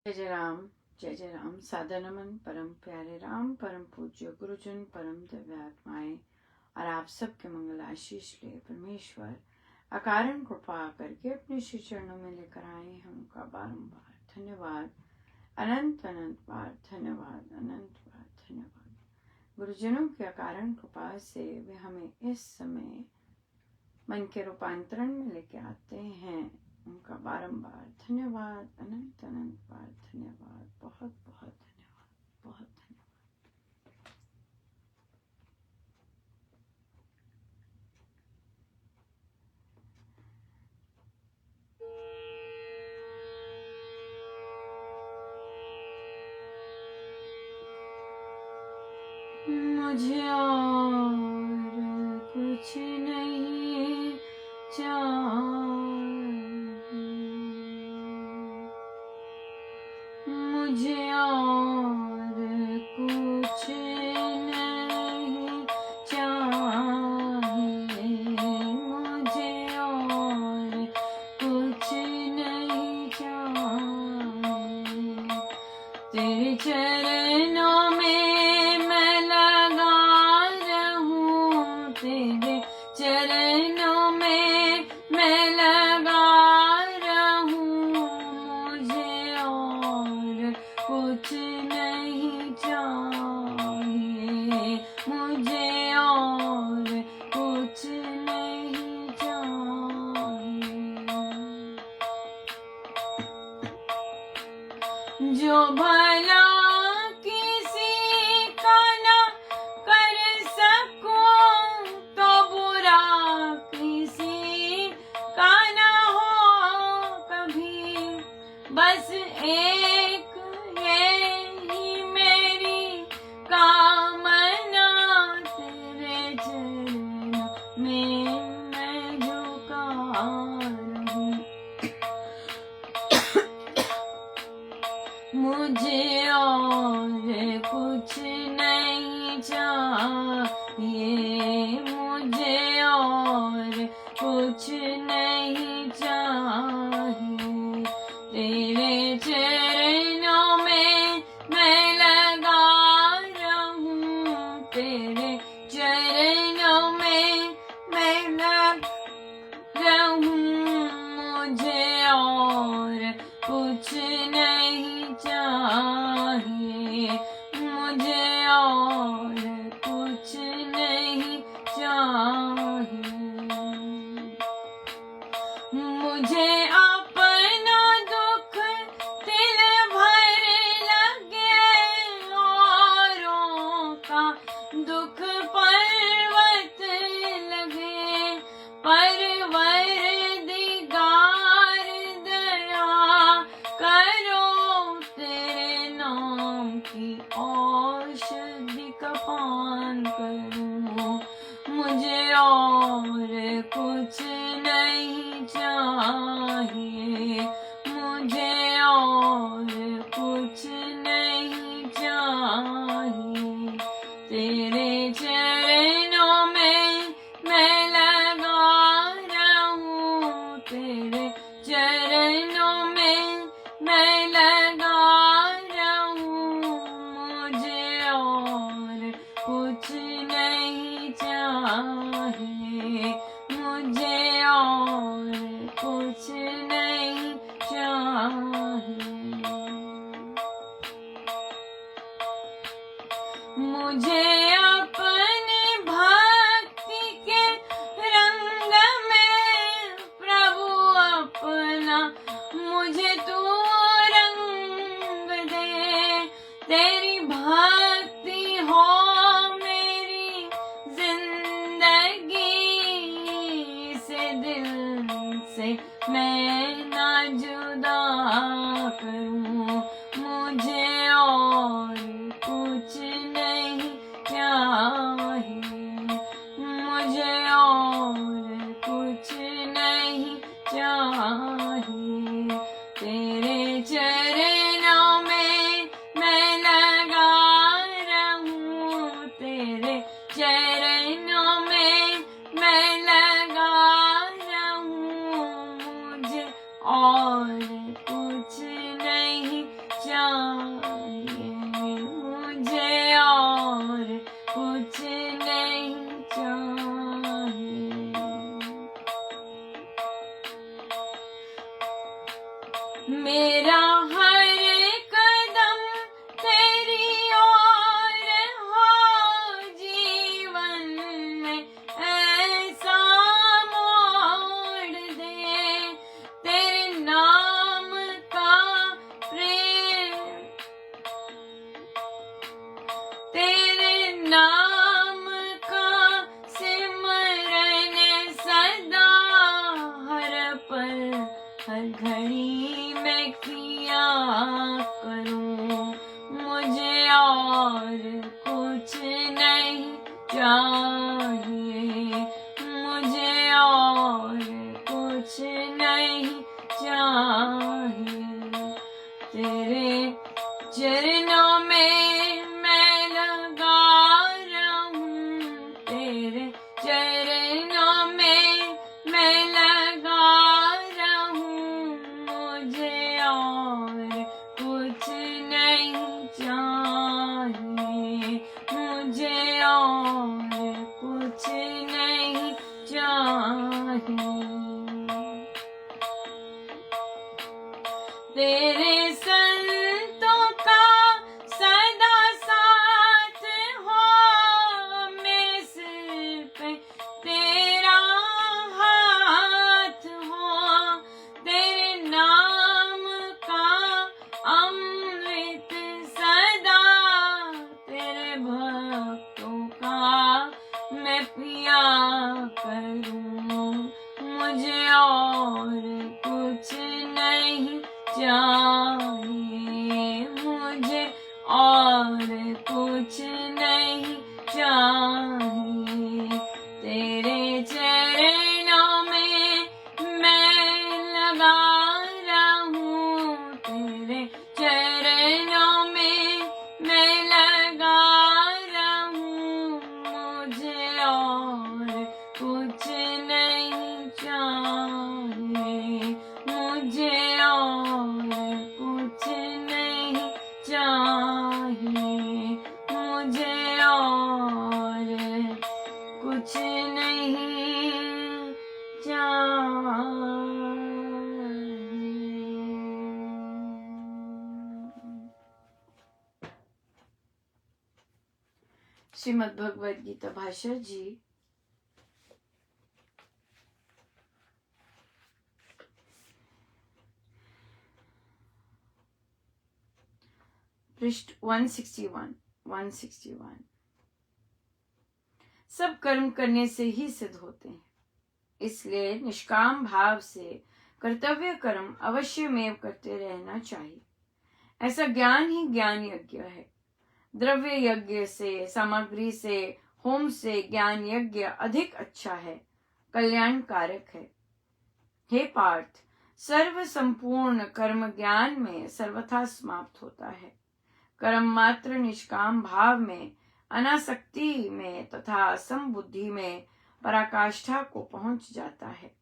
जय जय राम। सादर नमन परम प्यारे राम, परम पूज्य गुरुजन, परम दिव्य आत्माएं और आप सबके मंगल आशीष ले परमेश्वर अकारण कृपा करके अपने श्री चरणों में लेकर आए। हमका बारंबार धन्यवाद, अनंत अनंत बार धन्यवाद, अनंत बार धन्यवाद। गुरुजनों के अकारण कृपा से वे हमें इस समय मन के रूपांतरण में लेके आते हैं। उनका बारंबार धन्यवाद, अनंत अनंत बार धन्यवाद, बहुत बहुत धन्यवाद, बहुत धन्यवाद। मुझे और कुछ नहीं चाहिए, मुझे और कुछ नहीं चाहिए, मुझे और कुछ नहीं चाहिए। तेरे चरणों में मैं लगा रहूं, तेरे चरणों में मैं लगा रहूं, मुझे और कुछ नहीं चाहिए, मुझे और कुछ नहीं चाहिए। जो भला किसी का ना कर सकूं, तो बुरा किसी का ना हो कभी। बस एक यही मेरी कामना, तेरे चरणों में मैं झुका रहूं। मुझे और कुछ नहीं चाहिए, मुझे और कुछ नहीं चाहिए। तेरे चरणों में मैं लगा रहूं, तेरे चरणों में मैं लगा रहूं, मुझे और कुछ नहीं चाहिए, मुझे और कुछ नहीं चाहिए। मुझे अपना दुख दिल भर लगे, औरों का दुख पर्वत लगे, परवरदिगार दया करो, तेरे नाम की औषधि का पान करूं। मुझे और कुछ नहीं चाहिए, मुझे और कुछ नहीं चाहिए। तेरे चरणों में मैं लगा रहूं, तेरे चरणों में मैं लगा रहूं, मुझे और कुछ नहीं चाहिए, मुझे और कुछ नहीं चाहिए। मुझे अपनी भक्ति के रंग में प्रभु अपना मुझे तू रंग दे, तेरी भक्ति हो मेरी जिंदगी से, दिल से मैं ना जुदा करूं। मुझे और कुछ नहीं चाहिए। चाहिए, मुझे और कुछ नहीं चाहिए। मेरा हर कदम तेरी ओर हो, जीवन में ऐसा मोड़ दे, तेरे नाम का प्रेम, तेरे नाम का सिमरन सदा हर पल हर घड़ी में किया करूं, मुझे और कुछ नहीं चाहिए, मुझे और कुछ नहीं चाहिए। तेरे चरणों में मैं लगा रहूं, तेरे चरणों में मैं लगा रहूं, मुझे और कुछ नहीं चाहिए, मुझे और कुछ नहीं चाहिए। तेरे संतों का सदा साथ हो, मेरे सिर पे तेरा हाथ हो, तेरे नाम का अमृत सदा तेरे भक्तों का मैं पिया करूं, मुझे और कुछ नहीं चाहिए, मुझे और कुछ नहीं चाहिए। तेरे चरणों में मैं लगा रहूं, तेरे चरणों में मैं लगा रहूं, मुझे और कुछ नहीं चाहिए, मुझे और कुछ नहीं चाहिए, मुझे और कुछ नहीं चाहिए। श्रीमद् भगवद गीता भाष्य जी, पृष्ठ 161। सब कर्म करने से ही सिद्ध होते हैं, इसलिए निष्काम भाव से कर्तव्य कर्म अवश्य में करते रहना चाहिए। ऐसा ज्ञान ही ज्ञान यज्ञ है। द्रव्य यज्ञ से, सामग्री से, होम से ज्ञान यज्ञ अधिक अच्छा है, कल्याणकारक है। हे पार्थ, सर्व संपूर्ण कर्म ज्ञान में सर्वथा समाप्त होता है। कर्म मात्र निष्काम भाव में, अनासक्ति में तथा समबुद्धि में पराकाष्ठा को पहुंच जाता है।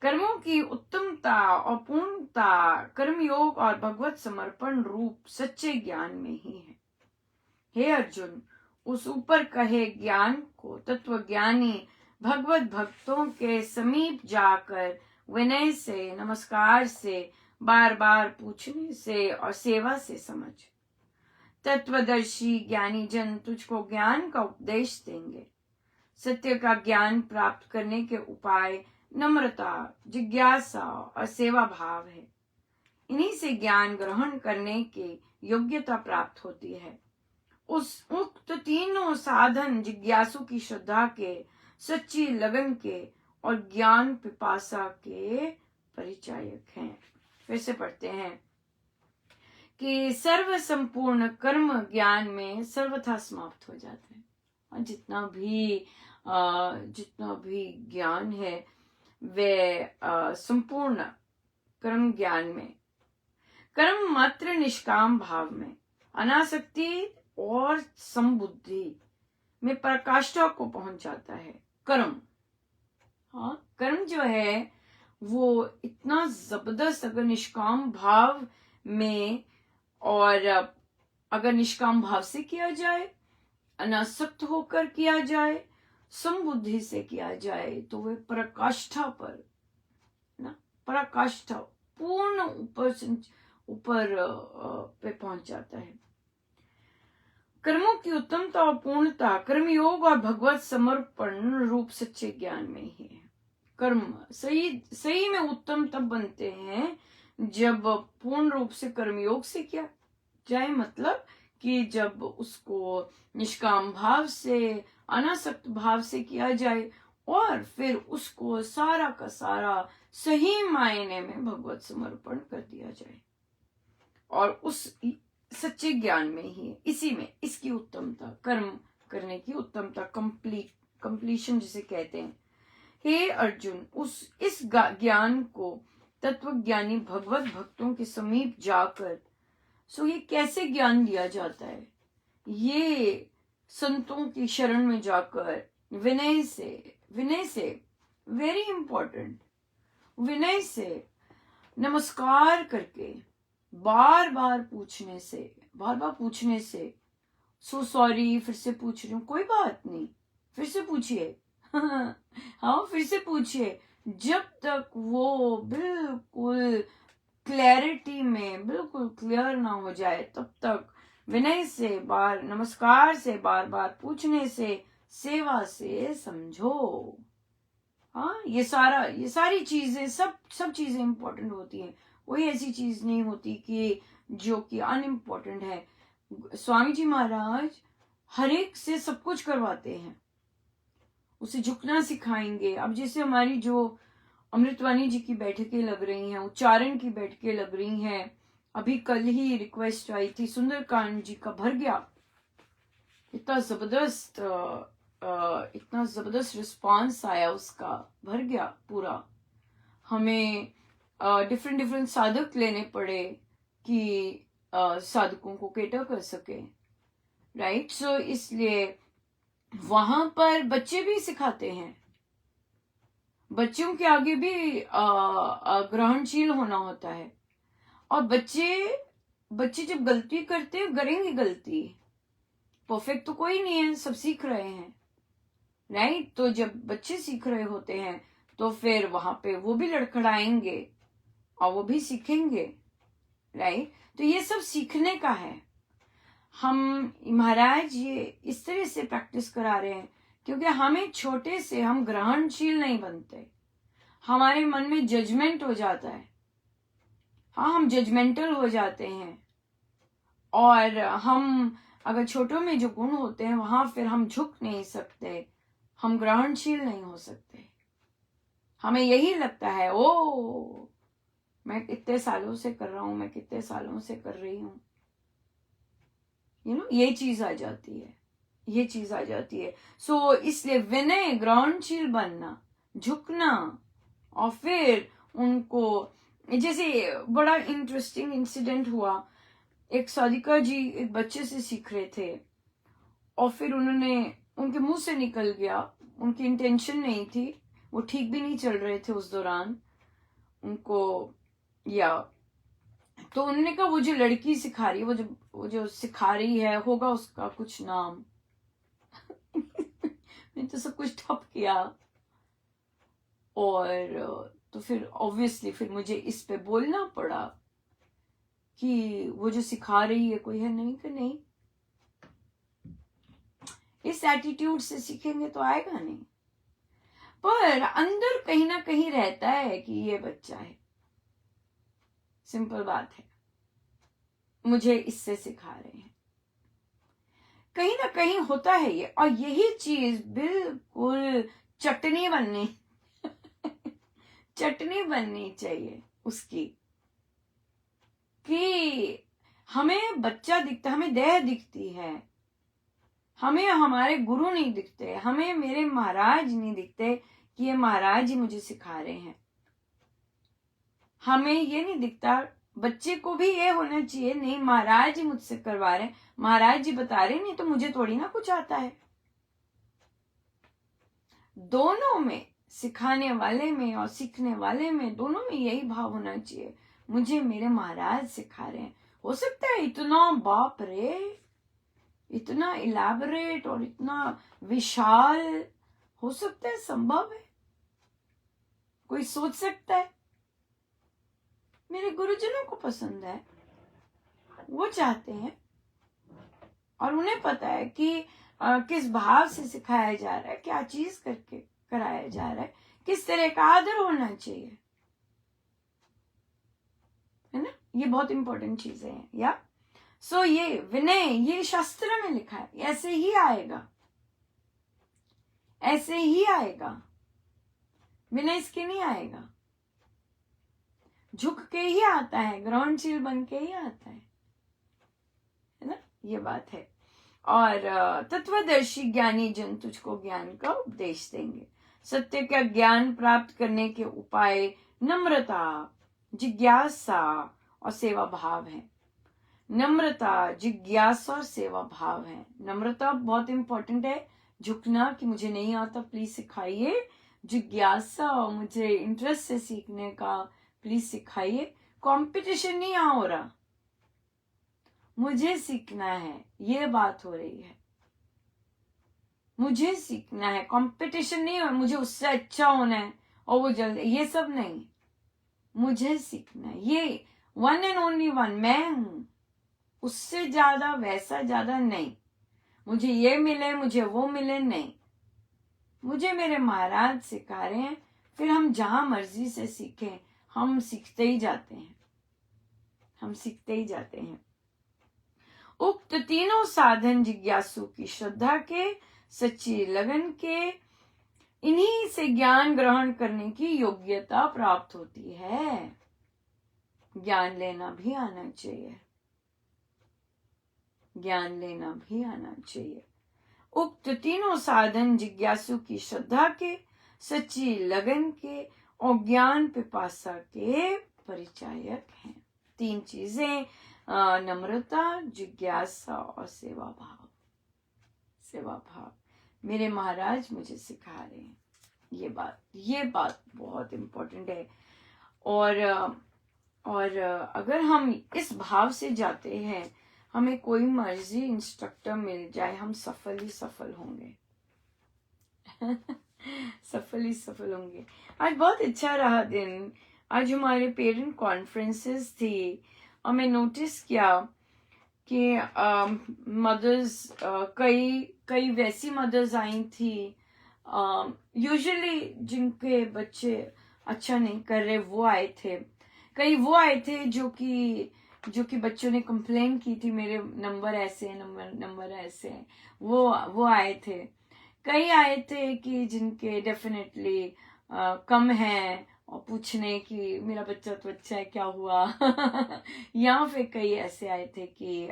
कर्मों की उत्तमता और पूर्णता कर्मयोग और भगवत समर्पण रूप सच्चे ज्ञान में ही है। हे अर्जुन, उस ऊपर कहे ज्ञान को तत्वज्ञानी भगवत भक्तों के समीप जाकर विनय से, नमस्कार से, बार बार पूछने से और सेवा से समझ। तत्वदर्शी ज्ञानी जन तुझको ज्ञान का उपदेश देंगे। सत्य का ज्ञान प्राप्त करने के उपाय नम्रता, जिज्ञासा और सेवा भाव है। इन्हीं से ज्ञान ग्रहण करने की योग्यता प्राप्त होती है। उस उक्त तीनों साधन जिज्ञासु की श्रद्धा के, सच्ची लगन के और ज्ञान पिपासा के परिचायक हैं। फिर से पढ़ते हैं कि सर्व संपूर्ण कर्म ज्ञान में सर्वथा समाप्त हो जाते हैं। और जितना भी ज्ञान है वे संपूर्ण कर्म ज्ञान में, कर्म मात्र निष्काम भाव में, अनासक्ति और समबुद्धि में पराकाष्ठा को पहुंच जाता है। कर्म जो है वो इतना जबरदस्त, अगर निष्काम भाव में और अगर निष्काम भाव से किया जाए, अनासक्त होकर किया जाए, समबुद्धि से किया जाए, तो वे पराकाष्ठा पर ना, पराकाष्ठा पूर्ण ऊपर पे पहुंच जाता है। कर्मों की उत्तमता और पूर्णता कर्मयोग और भगवत समर्पण रूप सच्चे ज्ञान में ही है। कर्म सही में उत्तम तब बनते हैं जब पूर्ण रूप से कर्मयोग से किया जाए, मतलब कि जब उसको निष्काम भाव से, अनासक्त भाव से किया जाए और फिर उसको सारा का सारा सही मायने में भगवत समर्पण कर दिया जाए। और उस सच्चे ज्ञान में ही, इसी में इसकी उत्तमता, कर्म करने की उत्तमता, कंप्लीशन जिसे कहते हैं। हे अर्जुन, इस ज्ञान को तत्वज्ञानी भगवत भक्तों के समीप जाकर, ये कैसे ज्ञान दिया जाता है? ये संतों की शरण में जाकर विनय से वेरी इंपॉर्टेंट, विनय से नमस्कार करके, बार बार पूछने से, सो सॉरी, फिर से पूछ रही हूँ, कोई बात नहीं, फिर से पूछिए हाँ फिर से पूछिए, जब तक वो बिल्कुल क्लैरिटी में बिल्कुल क्लियर ना हो जाए तब तक विनय से, नमस्कार से, बार बार पूछने से, सेवा से समझो। हाँ, ये सारी चीजें, सब चीजें इंपॉर्टेंट होती हैं। कोई ऐसी चीज नहीं होती कि जो कि अनइम्पोर्टेंट है। स्वामी जी महाराज हर एक से सब कुछ करवाते हैं, उसे झुकना सिखाएंगे। अब जैसे हमारी जो अमृतवाणी जी की बैठकें लग रही हैं, उच्चारण की बैठकें लग रही हैं, अभी कल ही रिक्वेस्ट आई थी, सुंदरकांड जी का भर गया, इतना जबरदस्त रिस्पांस आया उसका, भर गया पूरा। हमें डिफरेंट साधक लेने पड़े कि साधकों को केटर कर सके, राइट। सो इसलिए वहां पर बच्चे भी सिखाते हैं, बच्चों के आगे भी ग्रहणशील होना होता है। और बच्चे जब गलती करते हैं, करेंगे गलती, परफेक्ट तो कोई नहीं है, सब सीख रहे हैं, राइट। तो जब बच्चे सीख रहे होते हैं तो फिर वहां पे वो भी लड़खड़ाएंगे और वो भी सीखेंगे, राइट। तो ये सब सीखने का है। हम महाराज ये इस तरह से प्रैक्टिस करा रहे हैं क्योंकि हमें छोटे से हम ग्रहणशील नहीं बनते, हमारे मन में जजमेंट हो जाता है। हाँ, हम जजमेंटल हो जाते हैं और हम अगर छोटों में जो गुण होते हैं वहां फिर हम झुक नहीं सकते, हम ग्रहणशील नहीं हो सकते। हमें यही लगता है, ओ मैं कितने सालों से कर रहा हूं, मैं कितने सालों से कर रही हूं, ये चीज आ जाती है। सो इसलिए विनय, ग्रहणशील बनना, झुकना, और फिर उनको, जैसे बड़ा इंटरेस्टिंग इंसिडेंट हुआ, एक साधिका जी एक बच्चे से सीख रहे थे और फिर उनके मुंह से निकल गया, उनकी इंटेंशन नहीं थी, वो ठीक भी नहीं चल रहे थे उस दौरान उनको, तो उन्होंने कहा वो जो लड़की सिखा रही है, वो जो सिखा रही है, होगा उसका कुछ नाम मैंने तो सब कुछ ठप किया। और तो फिर ऑब्वियसली फिर मुझे इस पे बोलना पड़ा कि वो जो सिखा रही है कोई है नहीं, कि नहीं, इस एटीट्यूड से सीखेंगे तो आएगा नहीं। पर अंदर कहीं ना कहीं रहता है कि ये बच्चा है, सिंपल बात है, मुझे इससे सिखा रहे हैं, कहीं ना कहीं होता है ये। और यही चीज बिल्कुल चटनी बननी चाहिए उसकी, कि हमें बच्चा दिखता, हमें देह दिखती है, हमें हमारे गुरु नहीं दिखते, हमें मेरे महाराज नहीं दिखते कि ये महाराज ही मुझे सिखा रहे हैं, हमें ये नहीं दिखता। बच्चे को भी ये होना चाहिए, नहीं महाराज जी मुझसे करवा रहे हैं, महाराज जी बता रहे, नहीं तो मुझे थोड़ी ना कुछ आता है। दोनों में सिखाने वाले में और सीखने वाले में, दोनों में यही भाव होना चाहिए, मुझे मेरे महाराज सिखा रहे हैं। हो सकता है इतना, बाप रे, इतना इलैबोरेट और इतना विशाल, हो सकता है, संभव है, कोई सोच सकता है। मेरे गुरुजनों को पसंद है, वो चाहते हैं और उन्हें पता है कि किस भाव से सिखाया जा रहा है, क्या चीज करके कराया जा रहा है, किस तरह का आदर होना चाहिए, है ना। ये बहुत इंपॉर्टेंट चीजें हैं। या सो ये विनय, ये शास्त्र में लिखा है, ऐसे ही आएगा, ऐसे ही आएगा, विनय इसके नहीं आएगा, झुक के ही आता है, ग्रहणशील बन के ही आता है ना, ये बात है। और तत्वदर्शी ज्ञानी जन तुझको ज्ञान का उपदेश देंगे। सत्य का ज्ञान प्राप्त करने के उपाय नम्रता, जिज्ञासा और सेवा भाव है। नम्रता, जिज्ञासा और सेवा भाव है। नम्रता बहुत इंपॉर्टेंट है, झुकना कि मुझे नहीं आता प्लीज सिखाइए। जिज्ञासा, मुझे इंटरेस्ट है सीखने का, प्लीज सिखाइए। कंपटीशन नहीं यहाँ हो रहा, मुझे सीखना है, ये बात हो रही है, मुझे सीखना है। कंपटीशन नहीं है, मुझे उससे अच्छा होना है और वो जल्दी, ये सब नहीं, मुझे सीखना है। ये वन एंड ओनली वन मैं हूं, उससे ज्यादा वैसा ज्यादा नहीं। मुझे ये मिले, मुझे वो मिले, नहीं, मुझे मेरे महाराज सिखा रहे हैं, फिर हम जहां मर्जी से सीखें, हम सीखते ही जाते हैं, हम सीखते ही जाते हैं। उक्त तीनों साधन जिज्ञासु की श्रद्धा के, सच्ची लगन के, इन्हीं से ज्ञान ग्रहण करने की योग्यता प्राप्त होती है। ज्ञान लेना भी आना चाहिए, ज्ञान लेना भी आना चाहिए। उक्त तीनों साधन जिज्ञासु की श्रद्धा के, सच्ची लगन के और ज्ञान पिपासा के परिचायक हैं। तीन चीजें, नम्रता, जिज्ञासा और सेवा भाव। सेवा भाव मेरे महाराज मुझे सिखा रहे हैं, ये बात बहुत इंपॉर्टेंट है। और अगर हम इस भाव से जाते हैं, हमें कोई मर्जी इंस्ट्रक्टर मिल जाए, हम सफल ही सफल होंगे सफल ही सफल होंगे। आज बहुत अच्छा रहा दिन। आज हमारे पेरेंट कॉन्फ्रेंसेस थी और मैं नोटिस किया कि मदर्स, कई वैसी मदर्स आई थी, यूजुअली जिनके बच्चे अच्छा नहीं कर रहे वो आए थे। कई वो आए थे जो कि बच्चों ने कंप्लेन की थी, मेरे नंबर ऐसे हैं, नंबर ऐसे हैं, वो आए थे। कई आए थे कि जिनके डेफिनेटली कम हैं और पूछने की मेरा बच्चा तो अच्छा है, क्या हुआ या फिर कई ऐसे आए थे कि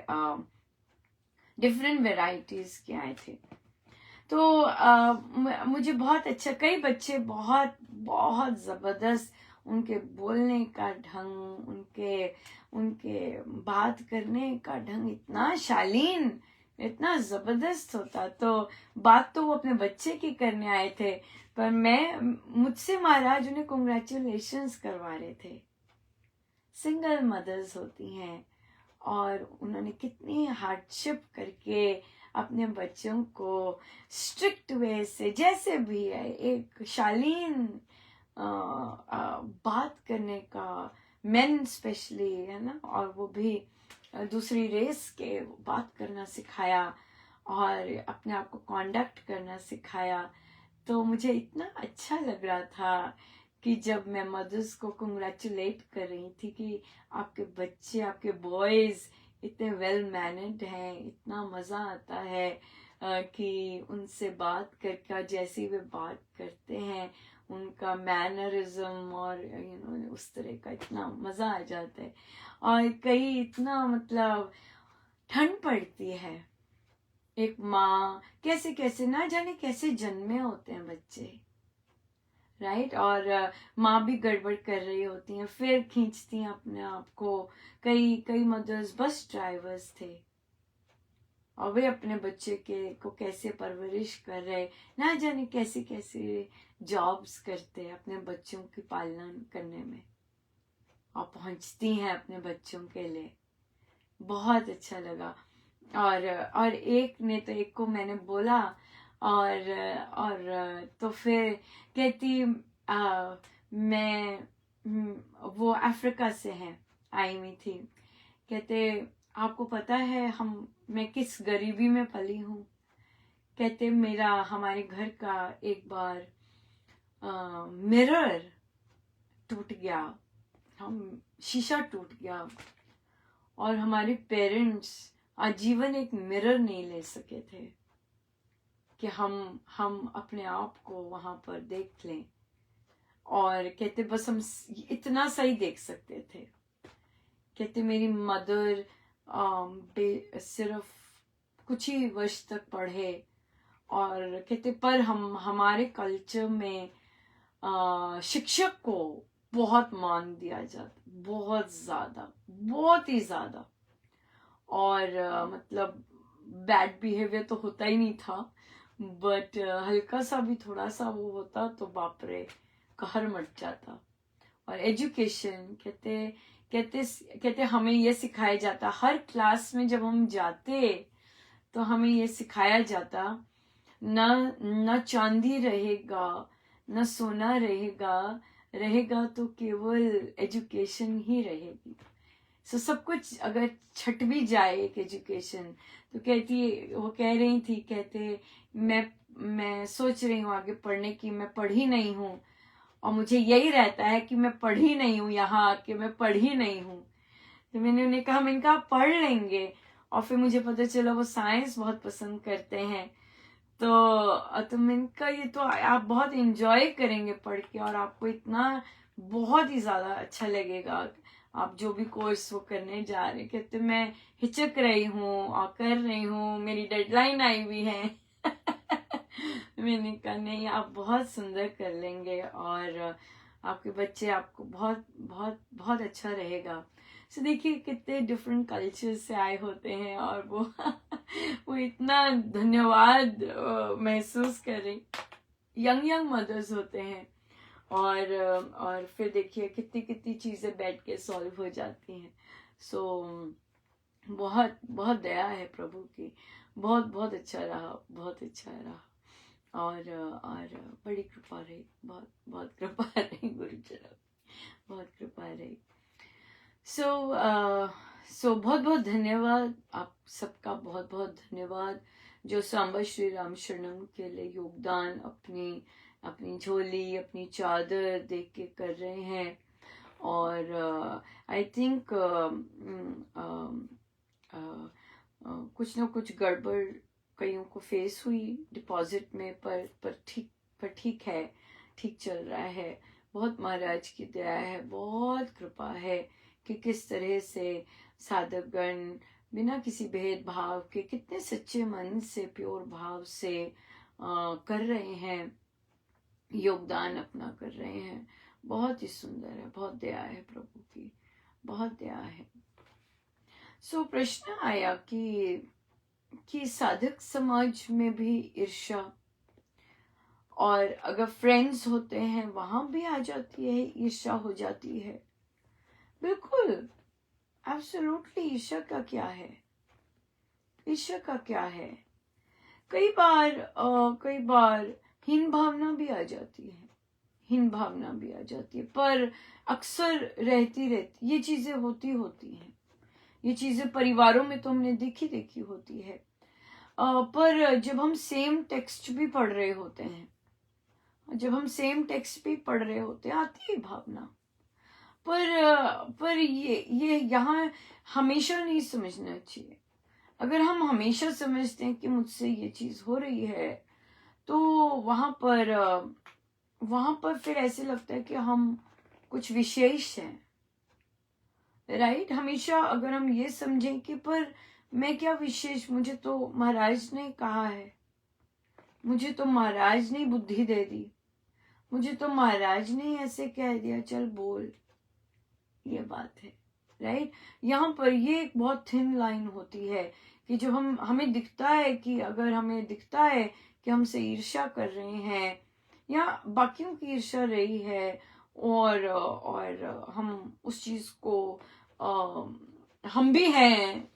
डिफरेंट वेराइटीज के आए थे। तो मुझे बहुत अच्छा, कई बच्चे बहुत बहुत जबरदस्त, उनके बोलने का ढंग, उनके बात करने का ढंग इतना शालीन, इतना जबरदस्त होता। तो बात तो वो अपने बच्चे की करने आए थे, पर मुझसे महाराज उन्हें कॉन्ग्रेचुलेशंस करवा रहे थे। सिंगल मदर्स होती हैं और उन्होंने कितनी हार्डशिप करके अपने बच्चों को स्ट्रिक्ट वे से, जैसे भी है, एक शालीन बात करने का, मेन स्पेशली, है ना, और वो भी दूसरी रेस के बात करना सिखाया और अपने आप को कॉन्डक्ट करना सिखाया। तो मुझे इतना अच्छा लग रहा था कि जब मैं मदर्स को कंग्रेचुलेट कर रही थी कि आपके बच्चे, आपके बॉयज इतने वेल मैनर्ड हैं, इतना मजा आता है कि उनसे बात करके, जैसे वे बात करते हैं, उनका मैनरिज्म और उस तरह का इतना मजा आ जाता है। और कई इतना, मतलब ठंड पड़ती है, एक माँ कैसे कैसे ना जाने कैसे जन्मे होते हैं बच्चे, राइट, और माँ भी गड़बड़ कर रही होती हैं, फिर खींचती हैं अपने आप को। कई मदर्स बस ड्राइवर्स थे, और वे अपने बच्चे को कैसे परवरिश कर रहे, ना जाने कैसे कैसे जॉब्स करते अपने बच्चों की पालना करने में, और पहुंचती हैं अपने बच्चों के लिए। बहुत अच्छा लगा। और एक ने तो एक को मैंने बोला, और तो फिर कहती मैं वो अफ्रीका से है, आई हुई थी। कहते आपको पता है मैं किस गरीबी में पली हूँ। कहते हमारे घर का एक बार मिरर टूट गया, शीशा टूट गया, और हमारे पेरेंट्स आजीवन एक मिरर नहीं ले सके थे कि हम अपने आप को वहां पर देख लें। और कहते बस हम इतना सही देख सकते थे। कहते मेरी मदर सिर्फ कुछ ही वर्ष तक पढ़े, और कहते पर हमारे कल्चर में शिक्षक को बहुत मान दिया जाता, बहुत ज्यादा, बहुत ही ज्यादा। और मतलब बैड बिहेवियर तो होता ही नहीं था, बट हल्का सा भी थोड़ा सा वो होता तो बाप रे कहर मच जाता। और एजुकेशन कहते हमें ये सिखाया जाता, हर क्लास में जब हम जाते तो हमें ये सिखाया जाता, न चांदी रहेगा न सोना रहेगा तो केवल एजुकेशन ही रहेगी। सब कुछ अगर छट भी जाए एक एजुकेशन, तो वो कह रही थी, कहते मैं सोच रही हूँ आगे पढ़ने की, मैं पढ़ी नहीं हूँ, और मुझे यही रहता है कि मैं पढ़ी नहीं हूँ, यहाँ आके मैं पढ़ी नहीं हूँ। तो मैंने उन्हें कहा, मैंने कहा पढ़ लेंगे। और फिर मुझे पता चला वो साइंस बहुत पसंद करते हैं। तो मैंने कहा ये तो आप बहुत एंजॉय करेंगे पढ़ के, और आपको इतना बहुत ही ज्यादा अच्छा लगेगा आप जो भी कोर्स वो करने जा रहे। कहते मैं हिचक रही हूँ और कर रही हूँ, मेरी डेडलाइन आई हुई है। मैंने कहा नहीं, आप बहुत सुंदर कर लेंगे, और आपके बच्चे आपको बहुत बहुत बहुत अच्छा रहेगा। देखिए कितने डिफरेंट कल्चर से आए होते हैं, और वो इतना धन्यवाद महसूस करें। यंग मदर्स होते हैं, और फिर देखिए कितनी कितनी चीजें बैठ के सॉल्व हो जाती हैं। बहुत बहुत दया है प्रभु की, बहुत बहुत अच्छा रहा, बहुत अच्छा रहा। और बड़ी कृपा रही, बहुत बहुत कृपा रही गुरुजनों, बहुत कृपा रही। सो बहुत बहुत धन्यवाद आप सबका, बहुत बहुत धन्यवाद जो सांबा श्री राम शरणम के लिए योगदान अपनी झोली, अपनी चादर देख के कर रहे हैं। और आई थिंक कुछ ना कुछ गड़बड़ कईयों को फेस हुई डिपॉजिट में, पर ठीक है, ठीक चल रहा है। बहुत महाराज की दया है, बहुत कृपा है कि किस तरह से साधक गण बिना किसी भेदभाव के कितने सच्चे मन से, प्योर भाव से कर रहे हैं, योगदान अपना कर रहे हैं। बहुत ही सुंदर है, बहुत दया है प्रभु की, बहुत दया है। प्रश्न आया कि साधक समाज में भी ईर्ष्या, और अगर फ्रेंड्स होते हैं वहां भी आ जाती है, ईर्ष्या हो जाती है। बिल्कुल, एब्सोल्युटली। ईर्ष्या का क्या है, ईर्ष्या का क्या है? कई बार हीन भावना भी आ जाती है, हीन भावना भी आ जाती है, पर अक्सर रहती ये चीजें होती हैं। ये चीजें परिवारों में तो हमने देखी होती है, पर जब हम सेम टेक्स्ट भी पढ़ रहे होते हैं, आती है भावना। पर ये यहाँ हमेशा नहीं समझना चाहिए। अगर हम हमेशा समझते हैं कि मुझसे ये चीज हो रही है, तो वहां पर फिर ऐसे लगता है कि हम कुछ विशेष हैं, राइट। हमेशा अगर हम ये समझें कि पर मैं क्या विशेष, मुझे तो महाराज ने कहा है, मुझे तो महाराज ने बुद्धि दे दी, मुझे तो महाराज ने ऐसे कह दिया, चल बोल, ये बात है, राइट। यहाँ पर ये एक बहुत थिन लाइन होती है कि जो हमें दिखता है कि अगर हमें दिखता है कि हमसे ईर्ष्या कर रहे हैं या बाकियों की ईर्ष्या रही है और हम उस चीज को हम भी हैं,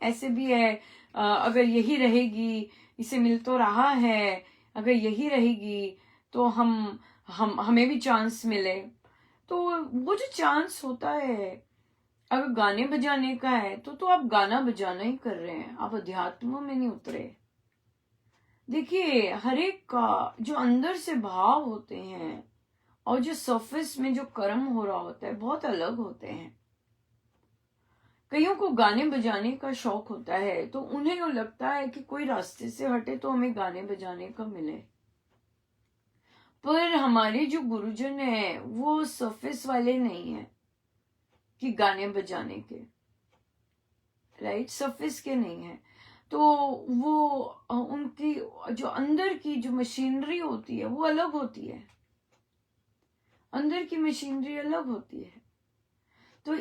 ऐसे भी है, अगर यही रहेगी, इसे मिल तो रहा है, अगर यही रहेगी तो हमें भी चांस मिले। तो वो जो चांस होता है, अगर गाने बजाने का है तो आप गाना बजाना ही कर रहे हैं, आप अध्यात्म में नहीं उतरे। देखिए, हर एक का जो अंदर से भाव होते हैं और जो सरफेस में जो कर्म हो रहा होता है बहुत अलग होते हैं। कईयों को गाने बजाने का शौक होता है तो उन्हें वो लगता है कि कोई रास्ते से हटे तो हमें गाने बजाने का मिले, पर हमारे जो गुरुजन है वो सरफेस वाले नहीं है कि गाने बजाने के, राइट, सरफेस के नहीं है। तो वो उनकी जो अंदर की जो मशीनरी होती है वो अलग होती है, अंदर की मशीनरी अलग होती है। तो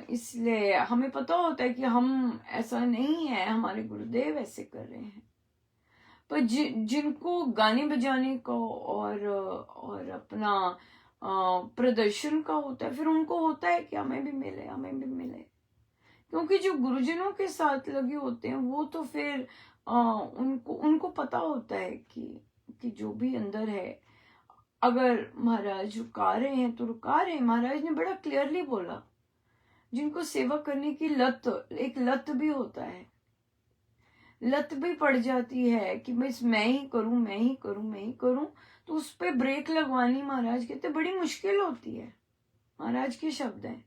इसलिए हमें पता होता है कि हम ऐसा नहीं है, हमारे गुरुदेव ऐसे कर रहे हैं। पर जिनको गाने बजाने का और अपना प्रदर्शन का होता है, फिर उनको होता है कि हमें भी मिले, हमें भी मिले। क्योंकि जो गुरुजनों के साथ लगे होते हैं वो तो फिर उनको पता होता है कि जो भी अंदर है, अगर महाराज रुका रहे हैं तो रुका रहे हैं। महाराज ने बड़ा क्लियरली बोला, जिनको सेवा करने की एक लत भी होता है, लत भी पड़ जाती है कि बस मैं ही करूं, मैं ही करूं, मैं ही करूं, तो उस पर ब्रेक लगवानी महाराज कहते बड़ी मुश्किल होती है। महाराज के शब्द हैं,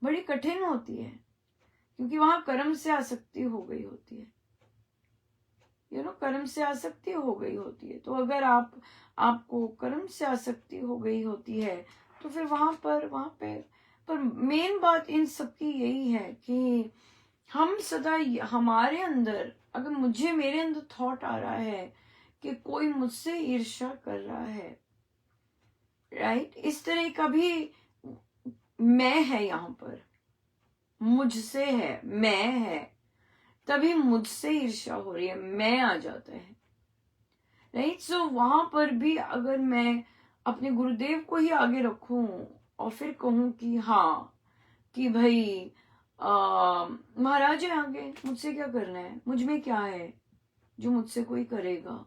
बड़ी कठिन होती है, क्योंकि वहां कर्म से आसक्ति हो गई होती है, कर्म से आसक्ति हो गई होती है। तो अगर आपको कर्म से आसक्ति हो गई होती है तो फिर वहां पर मेन बात इन सबकी यही है कि हम सदा हमारे अंदर, अगर मेरे अंदर थॉट आ रहा है कि कोई मुझसे ईर्ष्या कर रहा है, राइट, इस तरह का भी मैं है, यहाँ पर मुझसे है, मैं है, तभी मुझसे ईर्ष्या हो रही है, मैं आ जाता है, राइट। सो वहां पर भी अगर मैं अपने गुरुदेव को ही आगे रखूं और फिर कहूं कि हाँ, कि भाई महाराज है आगे, मुझसे क्या करना है, मुझ में क्या है जो मुझसे कोई करेगा।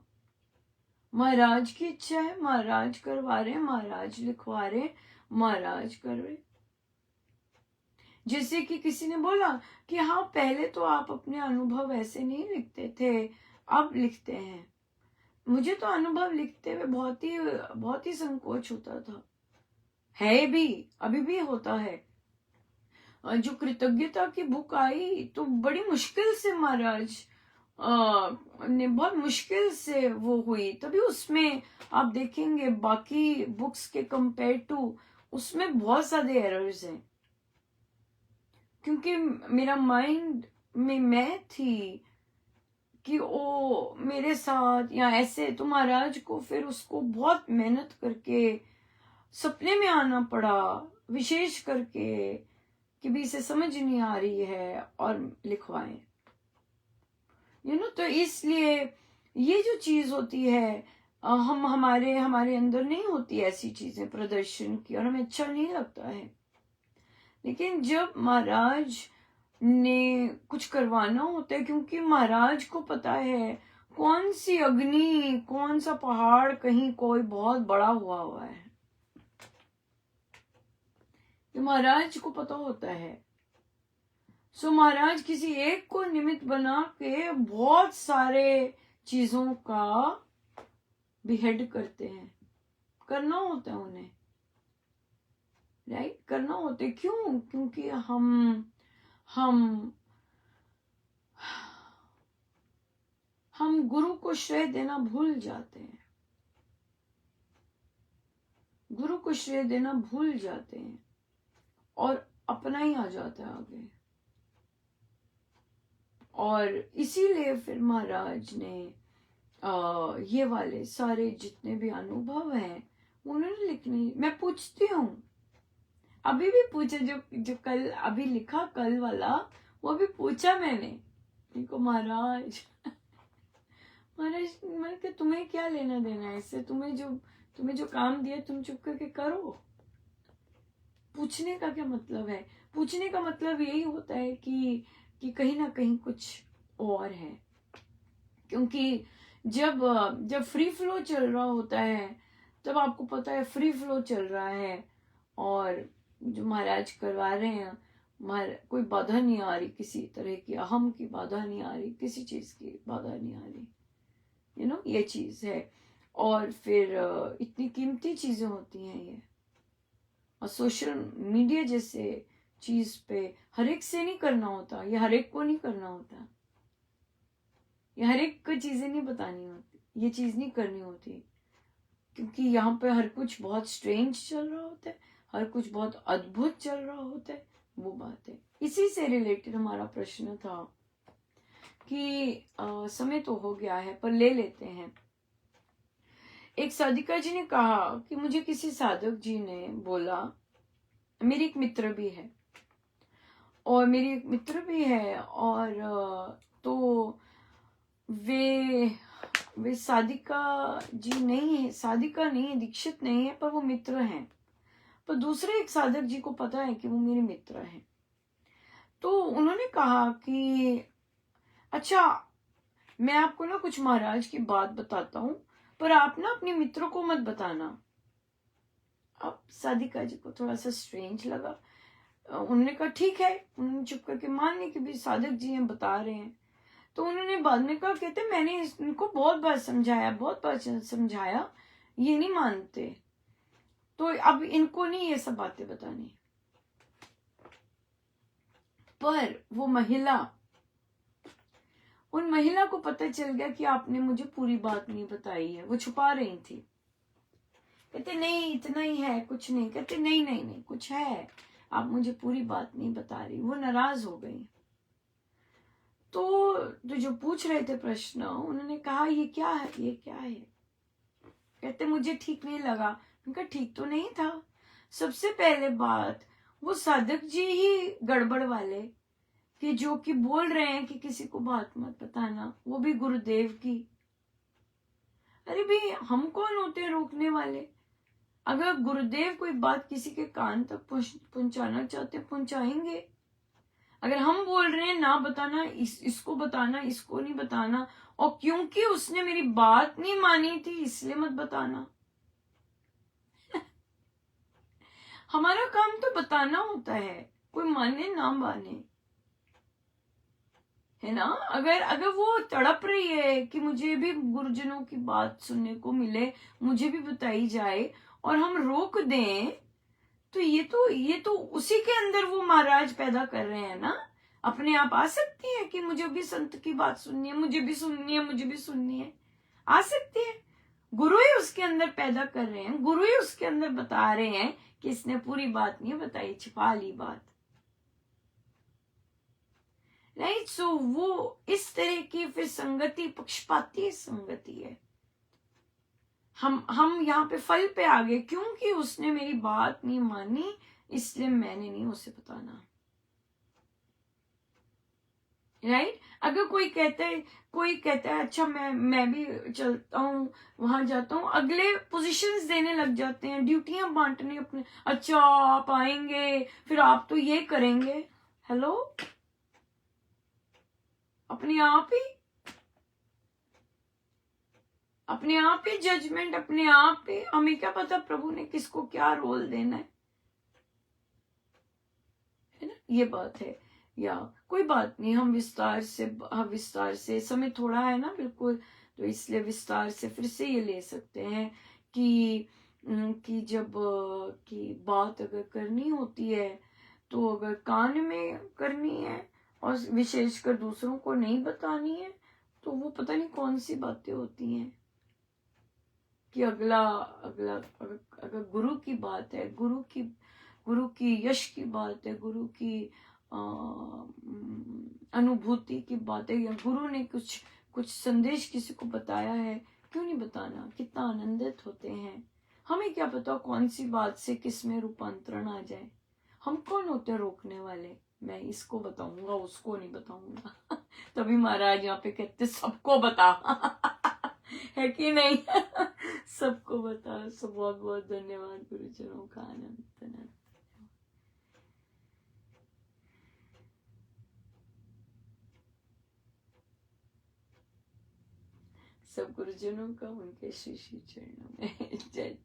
महाराज की इच्छा है, महाराज करवा रहे, महाराज लिखवा रहे, महाराज कर रहे। जैसे कि किसी ने बोला कि हाँ, पहले तो आप अपने अनुभव ऐसे नहीं लिखते थे, अब लिखते हैं। मुझे तो अनुभव लिखते हुए बहुत ही संकोच होता था, है भी, अभी भी होता है। जो कृतज्ञता की बुक आई तो बड़ी मुश्किल से महाराज ने, बहुत मुश्किल से वो हुई, तभी उसमें आप देखेंगे बाकी बुक्स के कंपेयर टू उसमें बहुत सारे एरर्स हैं, क्योंकि मेरा माइंड में मैं थी कि ओ मेरे साथ या ऐसे, तो महाराज को फिर उसको बहुत मेहनत करके सपने में आना पड़ा, विशेष करके कि भी इसे समझ नहीं आ रही है और लिखवाएं, तो इसलिए ये जो चीज होती है, हमारे अंदर नहीं होती ऐसी चीजें प्रदर्शन की, और हमें अच्छा नहीं लगता है। लेकिन जब महाराज ने कुछ करवाना होता है, क्योंकि महाराज को पता है कौन सी अग्नि, कौन सा पहाड़ कहीं कोई बहुत बड़ा हुआ है, तो महाराज को पता होता है। सो महाराज किसी एक को निमित्त बना के बहुत सारे चीजों का बिहेड करते हैं, करना होता है उन्हें, राइट, करना होता है। क्यों? क्योंकि हम गुरु को श्रेय देना भूल जाते हैं, गुरु को श्रेय देना भूल जाते हैं और अपना ही आ जाता है आगे। और इसीलिए फिर महाराज ने ये वाले सारे जितने भी अनुभव हैं उन्होंने लिखने, मैं पूछती हूँ, अभी भी पूछे, जो कल अभी लिखा कल वाला, वो भी पूछा मैंने इनको, महाराज मैंने कहा तुम्हें क्या लेना देना है इससे, तुम्हें जो काम दिया तुम चुप करके करो। पूछने का क्या मतलब है? पूछने का मतलब यही होता है कि कहीं ना कहीं कुछ और है। क्योंकि जब फ्री फ्लो चल रहा होता है तब आपको पता है फ्री फ्लो चल रहा है, और जो महाराज करवा रहे हैं, कोई बाधा नहीं आ रही, किसी तरह की अहम की बाधा नहीं आ रही, किसी चीज की बाधा नहीं आ रही, ये चीज है। और फिर इतनी कीमती चीजें होती हैं ये, और सोशल मीडिया जैसे चीज पे हर एक से नहीं करना होता, ये हर एक को नहीं करना होता, ये हर एक को चीजें नहीं बतानी होती, ये चीज नहीं करनी होती, क्योंकि यहाँ पे हर कुछ बहुत स्ट्रेंज चल रहा होता है, हर कुछ बहुत अद्भुत चल रहा होता है। वो बात है। इसी से रिलेटेड हमारा प्रश्न था कि समय तो हो गया है पर ले लेते हैं। एक साधिका जी ने कहा कि मुझे किसी साधक जी ने बोला, मेरी एक मित्र भी है और तो वे साधिका जी नहीं है, साधिका नहीं है, दीक्षित नहीं है, पर वो मित्र हैं। पर दूसरे एक साधक जी को पता है कि वो मेरे मित्र हैं। तो उन्होंने कहा कि अच्छा, मैं आपको ना कुछ महाराज की बात बताता हूँ, पर आप ना अपने मित्रों को मत बताना। अब साधिका जी को थोड़ा सा स्ट्रेंज लगा। उन्होंने कहा ठीक है, उन्होंने चुप करके मान लिया कि भी साधक जी हैं, बता रहे हैं। तो उन्होंने बाद में कहा, कहते मैंने इनको बहुत बार समझाया, ये नहीं मानते, तो अब इनको नहीं ये सब बातें बतानी। पर वो उन महिला को पता चल गया कि आपने मुझे पूरी बात नहीं बताई है, वो छुपा रही थी। कहते नहीं इतना ही है, कुछ नहीं। कहते नहीं नहीं नहीं कुछ है, आप मुझे पूरी बात नहीं बता रही। वो नाराज हो गई। तो जो पूछ रहे थे प्रश्न, उन्होंने कहा ये क्या है, ये क्या है? कहते मुझे ठीक नहीं लगा। उनका ठीक तो नहीं था। सबसे पहले बात, वो साधक जी ही गड़बड़ वाले कि जो कि बोल रहे हैं कि किसी को बात मत बताना, वो भी गुरुदेव की। अरे भाई, हम कौन होते हैं रोकने वाले? अगर गुरुदेव कोई बात किसी के कान तक पहुंचाना चाहते, पहुंचाएंगे। अगर हम बोल रहे हैं ना बताना, इसको बताना, इसको नहीं बताना, और क्योंकि उसने मेरी बात नहीं मानी थी इसलिए मत बताना। हमारा काम तो बताना होता है, कोई माने ना माने, है ना। अगर वो तड़प रही है कि मुझे भी गुरुजनों की बात सुनने को मिले, मुझे भी बताई जाए, और हम रोक दें, तो ये तो उसी के अंदर वो महाराज पैदा कर रहे हैं ना। अपने आप आ सकती है कि मुझे भी संत की बात सुननी है, मुझे भी सुननी है, मुझे भी सुननी है, आ सकती है। गुरु ही उसके अंदर पैदा कर रहे हैं, गुरु ही उसके अंदर बता रहे हैं कि इसने पूरी बात नहीं बताई, छिपा ली बात। राइट। सो वो इस तरह की फिर संगति पक्षपाती संगति है। हम यहाँ पे फल पे आ गए, क्योंकि उसने मेरी बात नहीं मानी इसलिए मैंने नहीं उसे बताना। राइट। अगर कोई कहता है अच्छा मैं भी चलता हूँ, वहां जाता हूँ, अगले पोजीशंस देने लग जाते हैं, ड्यूटियां बांटने अपने। अच्छा आप आएंगे, फिर आप तो ये करेंगे। हेलो, अपने आप ही जजमेंट, अपने आप ही। हमें क्या पता प्रभु ने किसको क्या रोल देना है ना। ये बात है। या कोई बात नहीं, हम विस्तार से समय थोड़ा है ना, बिल्कुल, तो इसलिए विस्तार से फिर से ये ले सकते हैं कि जब की बात अगर करनी होती है, तो अगर कान में करनी है और विशेषकर दूसरों को नहीं बतानी है, तो वो पता नहीं कौन सी बातें होती हैं कि अगला अगला अगर गुरु की बात है, गुरु की यश की बात है, गुरु की अनुभूति की बात है, या गुरु ने कुछ संदेश किसी को बताया है, क्यों नहीं बताना? कितना आनंदित होते हैं। हमें क्या पता कौन सी बात से किस में रूपांतरण आ जाए। हम कौन होते हैं रोकने वाले? मैं इसको बताऊंगा, उसको नहीं बताऊंगा। तभी महाराज यहाँ पे कहते सबको बता। है कि नहीं? सबको बता। सब बहुत बहुत धन्यवाद गुरुजनों का। अनंत अनंत सब गुरुजनों का उनके श्री श्री चरणों में जय